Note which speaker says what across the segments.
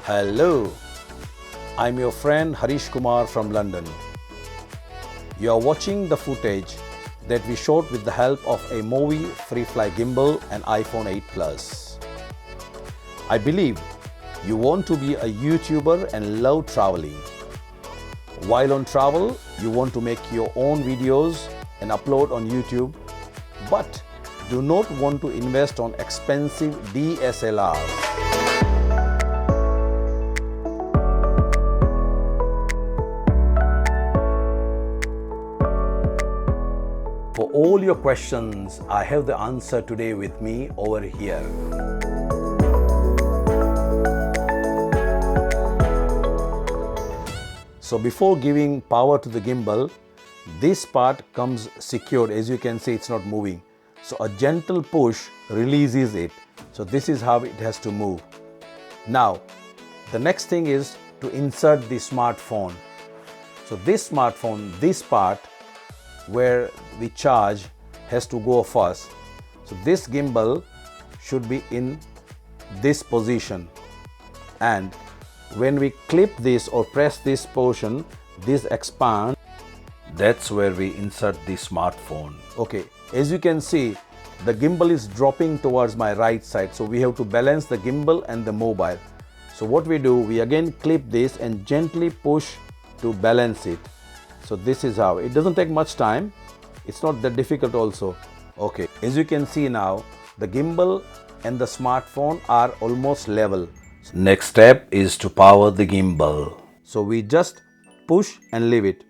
Speaker 1: Hello, I'm your friend Harish Kumar from London. You are watching the footage that we shot with the help of a Movi FreeFly gimbal and iPhone 8 Plus. I believe you want to be a YouTuber and love traveling. While on travel, you want to make your own videos and upload on YouTube, but do not want to invest on expensive DSLRs. For all your questions, I have the answer today with me over here. So before giving power to the gimbal, this part comes secured. As you can see, it's not moving. So a gentle push releases it. So this is how it has to move. Now, the next thing is to insert the smartphone. So this smartphone, this part where we charge has to go first. So this gimbal should be in this position, and when we clip this or press this portion, this expands. That's where we insert the smartphone. Okay, as you can see, the gimbal is dropping towards my right side, so we have to balance the gimbal and the mobile. So what we do, we again clip this and gently push to balance it. So this is how. It doesn't take much time. It's not that difficult also. Okay, as you can see now, the gimbal and the smartphone are almost level. Next step is to power the gimbal. So we just push and leave it.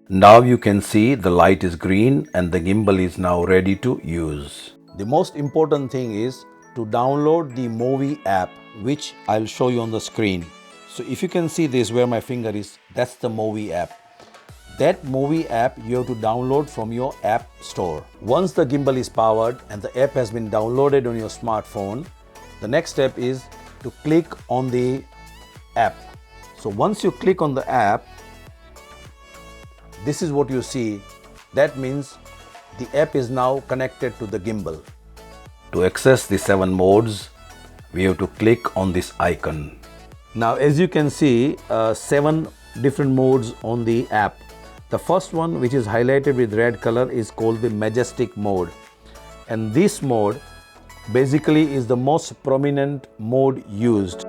Speaker 1: Now you can see the light is green and the gimbal is now ready to use. The most important thing is to download the Movi app, which I'll show you on the screen. So if you can see this where my finger is, that's the Movi app. That Movi app you have to download from your app store. Once the gimbal is powered and the app has been downloaded on your smartphone, the next step is to click on the app. So once you click on the app, this is what you see. That means the app is now connected to the gimbal. To access the 7 modes, we have to click on this icon. Now as you can see, 7 different modes on the app. The first one, which is highlighted with red color, is called the Majestic mode, and this mode basically is the most prominent mode used.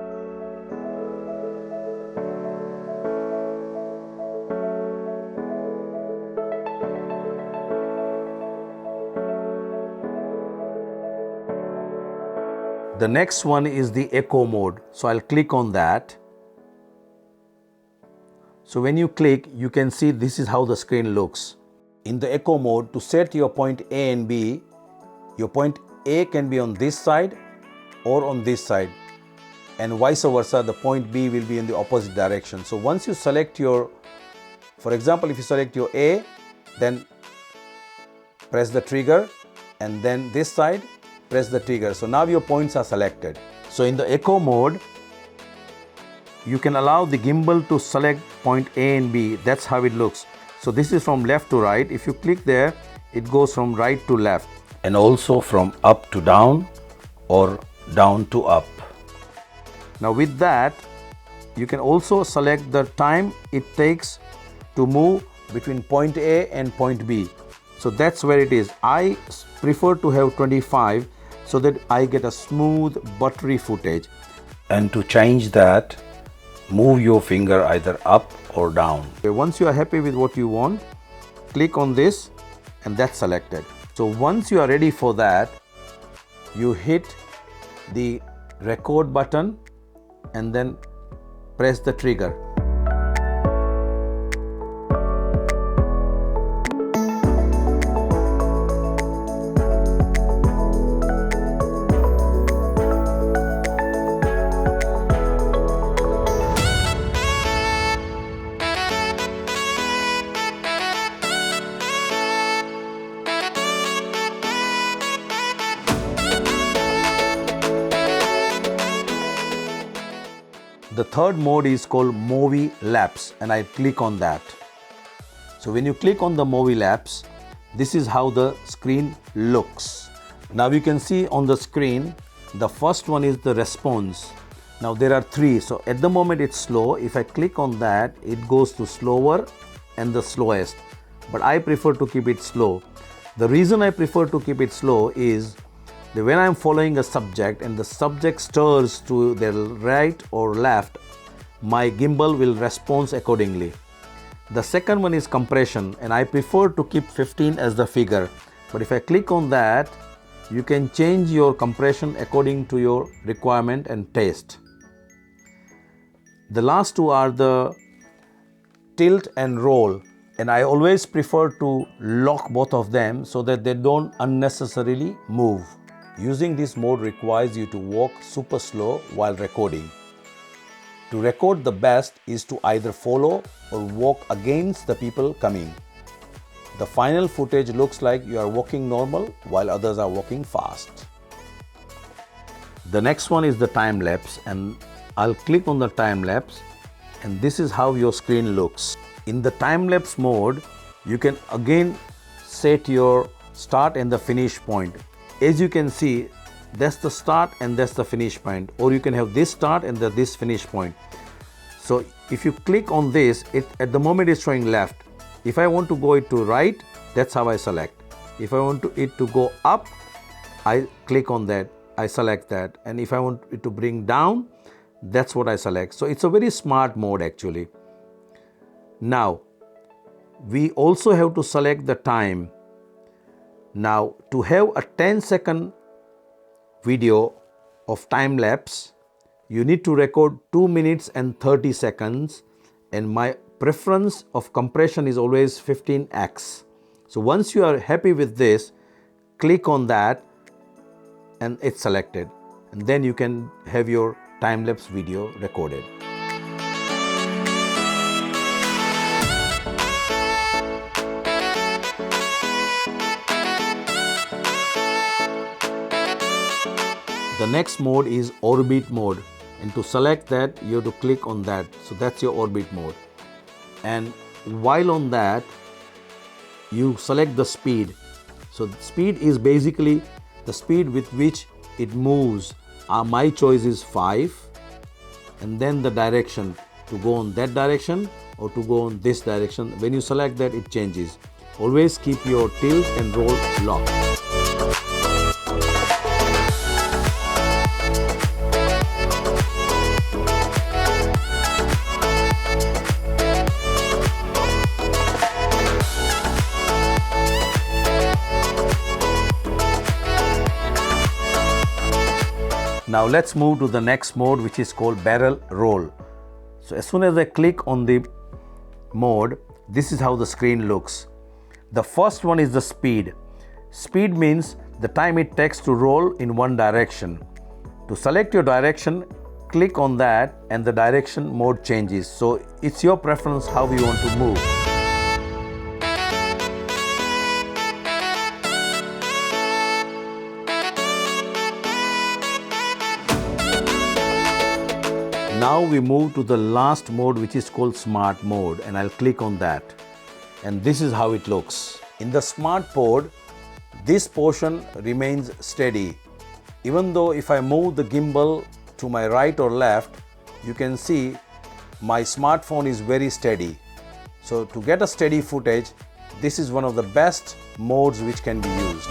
Speaker 1: The next one is the Echo mode, so I'll click on that. So when you click, you can see this is how the screen looks. In the Echo mode, to set your point A and B, your point A can be on this side or on this side, and vice versa, the point B will be in the opposite direction. So once you select your, for example, if you select your A, then press the trigger, and then this side, press the trigger. So now your points are selected. So in the Echo mode, you can allow the gimbal to select point A and B. That's how it looks. So this is from left to right. If you click there, it goes from right to left. And also from up to down or down to up. Now with that, you can also select the time it takes to move between point A and point B. So that's where it is. I prefer to have 25 so that I get a smooth, buttery footage. And to change that, move your finger either up or down. Once you are happy with what you want, click on this and that's selected. So once you are ready for that, you hit the record button and then press the trigger. The third mode is called Movi Lapse, and I click on that. So when you click on the Movi Lapse, this is how the screen looks. Now you can see on the screen, the first one is the response. Now there are three, so at the moment it's slow. If I click on that, it goes to slower and the slowest, but I prefer to keep it slow. The reason I prefer to keep it slow is that when I'm following a subject and the subject stirs to the right or left, my gimbal will respond accordingly. The second one is compression, and I prefer to keep 15 as the figure, but if I click on that, you can change your compression according to your requirement and taste. The last two are the tilt and roll, and I always prefer to lock both of them so that they don't unnecessarily move. Using this mode requires you to walk super slow while recording. To record the best is to either follow or walk against the people coming. The final footage looks like you are walking normal while others are walking fast. The next one is the time lapse, and I'll click on the time lapse, and this is how your screen looks. In the time lapse mode, you can again set your start and the finish point. As you can see, that's the start and that's the finish point, or you can have this start and this finish point. So if you click on this, it at the moment is showing left. If I want to go it to right, that's how I select. If I want it to go up, I click on that, I select that, and if I want it to bring down, that's what I select. So it's a very smart mode actually. Now we also have to select the time. Now to have a 10-second video of time lapse, you need to record 2 minutes and 30 seconds, and my preference of compression is always 15x. So once you are happy with this, click on that and it's selected, and then you can have your time-lapse video recorded. The next mode is orbit mode, and to select that you have to click on that. So that's your orbit mode, and while on that you select the speed. So the speed is basically the speed with which it moves. My choice is 5, and then the direction, to go on that direction or to go on this direction. When you select that, it changes. Always keep your tilt and roll locked. Now let's move to the next mode, which is called barrel roll. So as soon as I click on the mode, this is how the screen looks. The first one is the speed. Speed means the time it takes to roll in one direction. To select your direction, click on that and the direction mode changes. So it's your preference how you want to move. Now we move to the last mode, which is called Smart Mode, and I'll click on that. And this is how it looks. In the Smartpod, this portion remains steady. Even though if I move the gimbal to my right or left, you can see my smartphone is very steady. So to get a steady footage, this is one of the best modes which can be used.